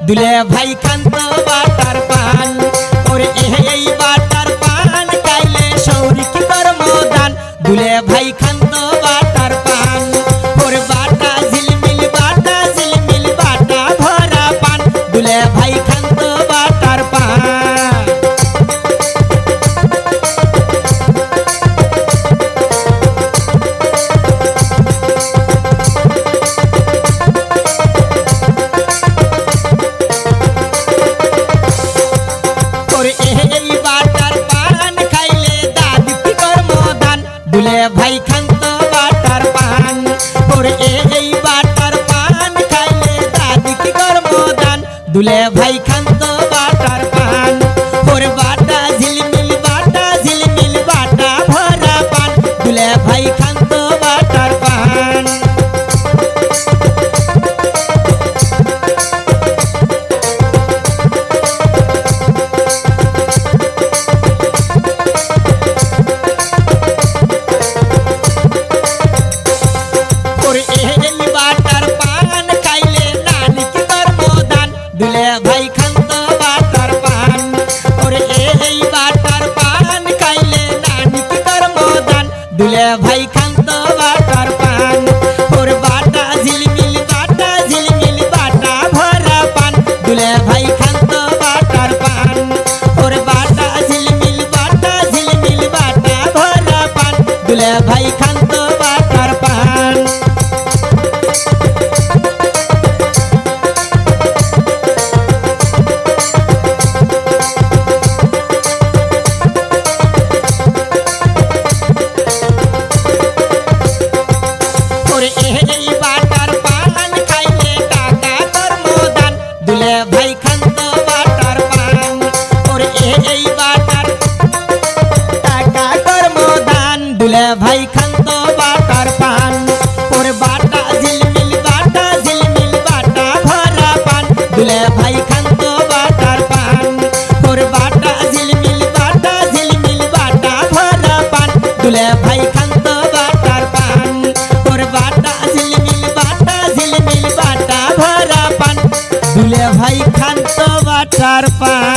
দুলে ভাই খান্ত বাটার পান ওরে এই বাটার পান খাইলে শৌরিক কর্মদান দুলে ভাই খান্ত বাটার পান ওরে বাটা ঝিলমিল বাটা ভরা পান দুলে ভাই খান্ত বাটার পান দুলে ভাই খান্ত বাটার পান ওরে এই বাটার পান খাইলে দাদি কি কর্মদান দুলে ভাই খান্ত বাটার পান ওরে বাটা ঝিলমিল বাটা ভরা পান দুলে ভাই খান্ত বাটার পান দুলে ভাই খান্ত বাটার পান ওরে এই বাটার পান খাইলে নানি কি কর্মদান দুলে ভাই খান্ত বাটার পান ওরে বাটা ঝিলমিল বাটা ভরা পান দুলে ভাই খান্ত বাটার পান ওরে বাটা ঝিলমিল বাটা ভরা পান দুলে ভাই খান্ত বাটার পান দুলে ভাই খান্ত বাটার পান ওরে এই বাটার টাকা কর্মদান দুলে ভাই খান্ত বাটার পান ওরে বাটা ঝিলমিল বাটা ভরা পান দুলে ভাই খান্ত বাটার পান ওরে বাটা ঝিলমিল বাটা ভরা পান দুলে ভাই খান্ত বাটার পান ওরে বাটা ঝিলমিল বাটা ভরা পান দুলে ভাই খান্ত বাটার পান।